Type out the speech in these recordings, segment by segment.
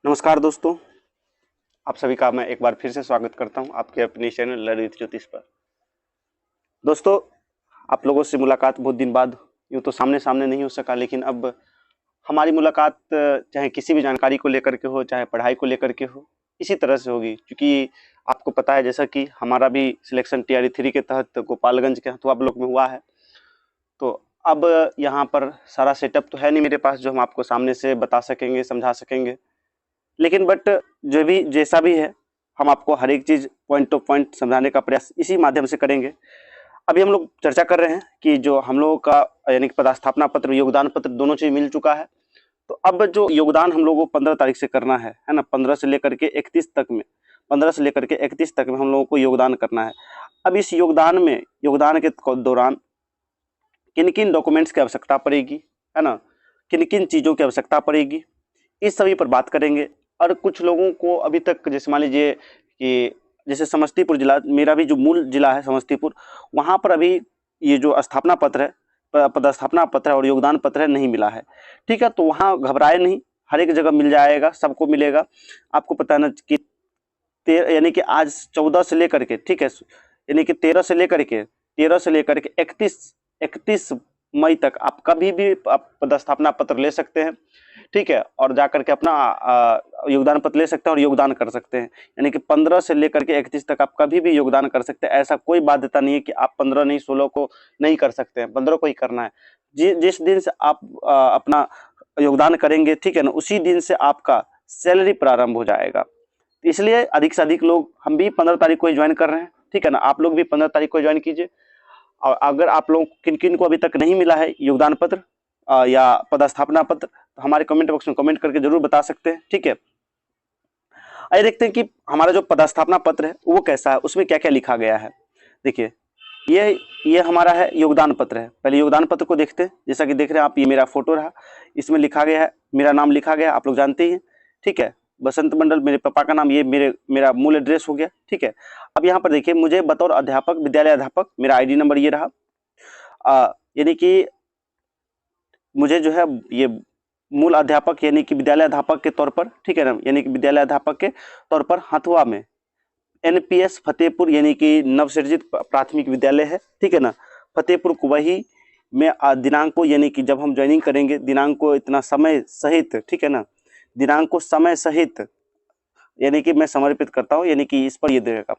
नमस्कार दोस्तों, आप सभी का मैं एक बार फिर से स्वागत करता हूं आपके अपने चैनल लर्न विद ज्योतिष पर। दोस्तों, आप लोगों से मुलाकात बहुत दिन बाद, यूँ तो सामने सामने नहीं हो सका, लेकिन अब हमारी मुलाकात चाहे किसी भी जानकारी को लेकर के हो, चाहे पढ़ाई को लेकर के हो, इसी तरह से होगी। क्योंकि आपको पता है, जैसा कि हमारा भी सिलेक्शन टीआरई 3 के तहत गोपालगंज के हथुआ ब्लॉक में हुआ है, तो अब यहाँ पर सारा सेटअप तो है नहीं मेरे पास जो हम आपको सामने से बता सकेंगे, समझा सकेंगे। लेकिन बट जो भी जैसा भी है, हम आपको हर एक चीज़ पॉइंट टू पॉइंट समझाने का प्रयास इसी माध्यम से करेंगे। अभी हम लोग चर्चा कर रहे हैं कि जो हम लोगों का यानी कि पदस्थापना पत्र, योगदान पत्र दोनों चीज़ मिल चुका है। तो अब जो योगदान हम लोगों को 15 तारीख से करना है ना, 15 से लेकर के 31 तक में, 15 से लेकर के 31 तक में हम लोगों को योगदान करना है। अब इस योगदान के दौरान किन किन डॉक्यूमेंट्स की आवश्यकता पड़ेगी, है ना, किन किन चीज़ों की आवश्यकता पड़ेगी, इस सभी पर बात करेंगे। और कुछ लोगों को अभी तक, जैसे मान लीजिए कि जैसे समस्तीपुर जिला, मेरा भी जो मूल जिला है समस्तीपुर, वहाँ पर अभी ये जो स्थापना पत्र है, पदस्थापना पत्र है और योगदान पत्र है, नहीं मिला है। ठीक है, तो वहाँ घबराए नहीं, हर एक जगह मिल जाएगा, सबको मिलेगा। आपको पता है ना कि यानी कि आज 14 से लेकर के, ठीक है, यानी कि 13 से लेकर के 31 मई तक आप कभी भी आप पदस्थापना पत्र ले सकते हैं। ठीक है, और जाकर के अपना योगदान पत्र ले सकते हैं और योगदान कर सकते हैं। यानी कि 15 से लेकर के 31 तक आप कभी भी योगदान कर सकते हैं। ऐसा कोई बाध्यता नहीं है कि आप 15 नहीं, 16 को नहीं कर सकते हैं, 15 को ही करना है। जिस दिन से आप अपना योगदान करेंगे, ठीक है ना, उसी दिन से आपका सैलरी प्रारंभ हो जाएगा। इसलिए अधिक से अधिक लोग, हम भी 15 तारीख को ही ज्वाइन कर रहे हैं, ठीक है ना, आप लोग भी 15 तारीख को ज्वाइन कीजिए। और अगर आप लोग किन किन को अभी तक नहीं मिला है योगदान पत्र या पदस्थापना पत्र, तो हमारे कमेंट बॉक्स में कमेंट करके जरूर बता सकते हैं। ठीक है, आइए देखते हैं कि हमारा जो पदस्थापना पत्र है वो कैसा है, उसमें क्या क्या लिखा गया है। देखिए, ये हमारा है योगदान पत्र है। पहले योगदान पत्र को देखते हैं। जैसा कि देख रहे हैं आप, ये मेरा फोटो रहा, इसमें लिखा गया है, मेरा नाम लिखा गया, आप लोग जानते ही हैं। ठीक है, बसंत मंडल मेरे पापा का नाम, ये मेरा मूल एड्रेस हो गया। ठीक है, अब यहाँ पर देखिए, मुझे बतौर अध्यापक, विद्यालय अध्यापक, मेरा आईडी नंबर ये रहा। यानी कि मुझे जो है ये मूल अध्यापक यानी कि विद्यालय अध्यापक के तौर पर, ठीक है ना, यानी कि विद्यालय अध्यापक के तौर पर हथुआ में एनपीएस फतेहपुर यानी कि नवसृजित प्राथमिक विद्यालय है, ठीक है ना, फतेहपुर कुवही में दिनांक को, यानी कि जब हम ज्वाइनिंग करेंगे, दिनांक को इतना समय सहित, ठीक है ना, दिनांक को समय सहित यानी कि मैं समर्पित करता हूँ, यानी कि इस पर ये देगा।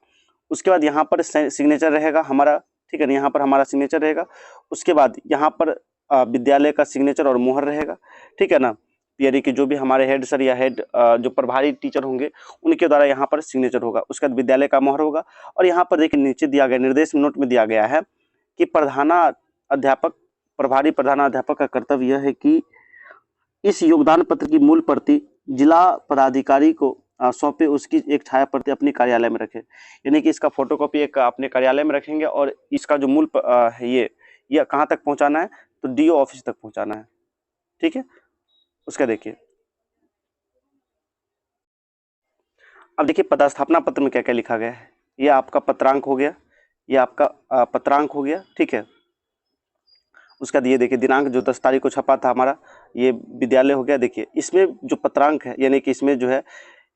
उसके बाद यहाँ पर सिग्नेचर रहेगा हमारा, ठीक है ना, यहाँ पर हमारा सिग्नेचर रहेगा। उसके बाद यहाँ पर विद्यालय का सिग्नेचर और मुहर रहेगा, ठीक है ना, यानी कि जो भी हमारे हेड सर या हेड जो प्रभारी टीचर होंगे उनके द्वारा यहाँ पर सिग्नेचर होगा। उसके बाद विद्यालय का मुहर होगा। और यहाँ पर देखिए, नीचे दिया गया निर्देश नोट में दिया गया है कि प्रभारी प्रधानाध्यापक का कर्तव्य यह है कि इस योगदान पत्र की मूल प्रति जिला पदाधिकारी को सौंपे, उसकी एक छाया प्रति अपने कार्यालय में रखे। यानी कि इसका फोटोकॉपी एक अपने कार्यालय में रखेंगे और इसका जो मूल है ये कहाँ तक पहुँचाना है, तो डीओ ऑफिस तक पहुँचाना है। ठीक है, उसका देखिए, अब देखिए पदस्थापना पत्र में क्या क्या लिखा गया है। ये आपका पत्रांक हो गया, ये आपका पत्रांक हो गया, ठीक है। उसका ये देखिए, दिनांक जो 10 तारीख को छपा था हमारा, ये विद्यालय हो गया। देखिए, इसमें जो पत्रांक है, यानी कि इसमें जो है,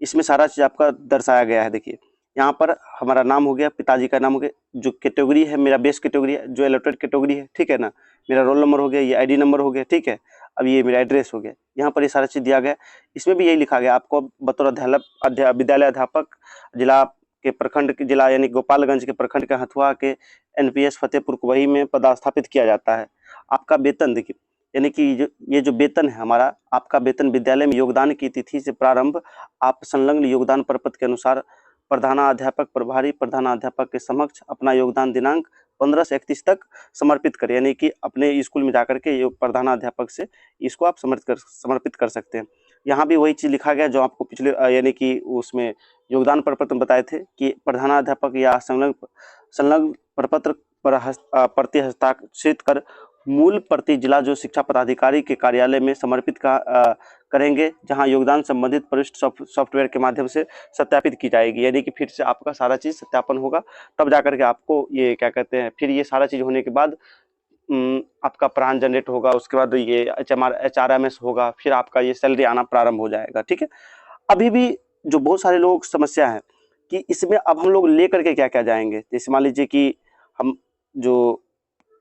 इसमें सारा चीज़ आपका दर्शाया गया है। देखिए, यहाँ पर हमारा नाम हो गया, पिताजी का नाम हो गया, जो कैटेगरी है मेरा बेस कैटेगरी है, जो एलोटेड कैटेगरी है, ठीक है ना, मेरा रोल नंबर हो गया, ये आईडी नंबर हो गया, ठीक है। अब ये मेरा एड्रेस हो गया, यहाँ पर ये सारा चीज़ दिया गया। इसमें भी यही लिखा गया, आपको बतौर विद्यालय अध्यापक जिला के प्रखंड के, जिला यानी गोपालगंज के प्रखंड के हथुआ के एनपीएस फतेहपुर कुवही में पदस्थापित किया जाता है। आपका वेतन देखिए, यानी कि ये जो वेतन है हमारा, आपका वेतन विद्यालय में योगदान की तिथि से प्रारंभ आप संलग्न योगदान प्रपत्र के अनुसार प्रधानाध्यापक, प्रभारी प्रधानाध्यापक के समक्ष अपना योगदान दिनांक 15 से 31 तक समर्पित करें। यानी कि अपने स्कूल में जाकर के प्रधानाध्यापक से इसको आप समर्पित कर सकते हैं। यहाँ भी वही चीज़ लिखा गया जो आपको पिछले यानी कि उसमें योगदान प्रपत्र में बताए थे कि प्रधानाध्यापक या संलग्न प्रपत्र पर प्रति हस्ताक्षरित कर मूल प्रति जिला जो शिक्षा पदाधिकारी के कार्यालय में समर्पित करेंगे, जहां योगदान संबंधित प्रविष्ट सॉफ्टवेयर के माध्यम से सत्यापित की जाएगी। यानी कि फिर से आपका सारा चीज़ सत्यापन होगा, तब जाकर के आपको ये क्या कहते हैं, फिर ये सारा चीज़ होने के बाद आपका प्राण जनरेट होगा। उसके बाद ये HRMS होगा, फिर आपका ये सैलरी आना प्रारंभ हो जाएगा। ठीक है, अभी भी जो बहुत सारे लोग समस्या है कि इसमें अब हम लोग ले करके क्या क्या जाएंगे। जैसे मान लीजिए कि हम जो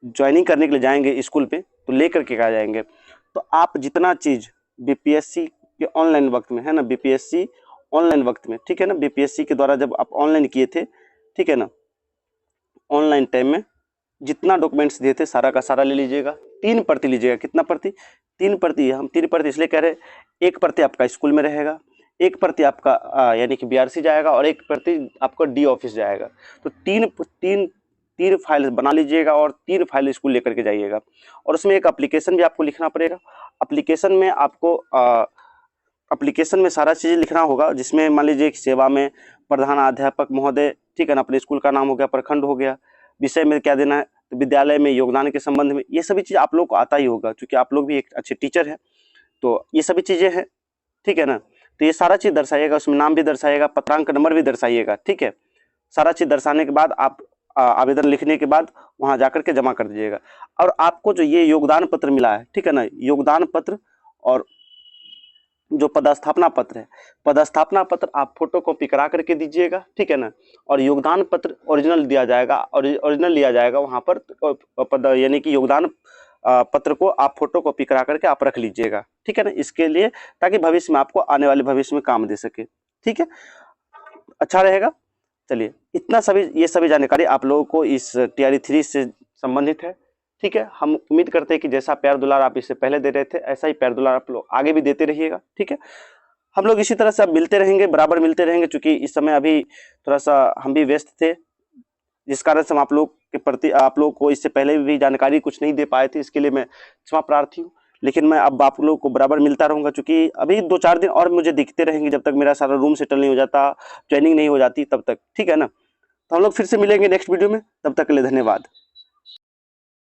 ज्वाइनिंग करने के लिए जाएंगे स्कूल पे, तो ले करके क्या जाएंगे। तो आप जितना चीज़ बीपीएससी के ऑनलाइन वक्त में है ना, बीपीएससी ऑनलाइन वक्त में, ठीक है ना, बीपीएससी के द्वारा जब आप ऑनलाइन किए थे, ठीक है ना, ऑनलाइन टाइम में जितना डॉक्यूमेंट्स दिए थे सारा का सारा ले लीजिएगा। 3 प्रति लीजिएगा। कितना प्रति? 3 प्रति। हम 3 प्रति इसलिए कह रहे हैं, 1 प्रति आपका स्कूल में रहेगा, 1 प्रति आपका यानी कि बीआरसी जाएगा और 1 प्रति आपका डी ऑफिस जाएगा। तो 3 फाइल बना लीजिएगा और 3 फाइल स्कूल लेकर के जाइएगा। और उसमें एक एप्लीकेशन भी आपको लिखना पड़ेगा। एप्लीकेशन में आपको एप्लीकेशन में सारा चीज़ लिखना होगा, जिसमें मान लीजिए कि सेवा में प्रधानाध्यापक महोदय, ठीक है ना, अपने स्कूल का नाम हो गया, प्रखंड हो गया, विषय में क्या देना है, तो विद्यालय में योगदान के संबंध में, ये सभी चीज़ आप लोग को आता ही होगा क्योंकि आप लोग भी एक अच्छे टीचर हैं। तो ये सभी चीज़ें हैं, ठीक है ना। तो ये सारा चीज़ दर्शाइएगा, उसमें नाम भी दर्शाइएगा, पत्रांक नंबर भी दर्शाइएगा, ठीक है। सारा चीज़ दर्शाने के बाद आप आवेदन लिखने के बाद वहाँ जाकर के जमा कर दीजिएगा। और आपको जो ये योगदान पत्र मिला है, ठीक है ना, योगदान पत्र और जो पदस्थापना पत्र है, पदस्थापना पत्र आप फोटो कॉपी करा करके दीजिएगा, ठीक है ना। और योगदान पत्र ओरिजिनल दिया जाएगा और ओरिजिनल लिया जाएगा वहाँ पर पद, यानी कि योगदान पत्र को आप फोटो कॉपी करा करके आप रख लीजिएगा, ठीक है ना, इसके लिए ताकि भविष्य में आपको आने वाले भविष्य में काम दे सके, ठीक है, अच्छा रहेगा। चलिए, इतना सभी ये सभी जानकारी आप लोगों को इस टीआरई 3 से संबंधित है, ठीक है। हम उम्मीद करते हैं कि जैसा प्यार दुलार आप इससे पहले दे रहे थे, ऐसा ही प्यार दुलार आप लोग आगे भी देते रहिएगा, ठीक है। हम लोग इसी तरह से अब मिलते रहेंगे, बराबर मिलते रहेंगे, क्योंकि इस समय अभी थोड़ा सा हम भी व्यस्त थे, जिस कारण से हम आप लोग के प्रति, आप लोग को इससे पहले भी जानकारी कुछ नहीं दे पाए थे, इसके लिए मैं क्षमा प्रार्थी हूँ। लेकिन मैं अब आप लोग को बराबर मिलता रहूँगा, क्योंकि अभी 2-4 दिन और मुझे दिखते रहेंगे जब तक मेरा सारा रूम सेटल नहीं हो जाता, ट्रेनिंग नहीं हो जाती तब तक, ठीक है ना। तो हम लोग फिर से मिलेंगे नेक्स्ट वीडियो में, तब तक के लिए धन्यवाद।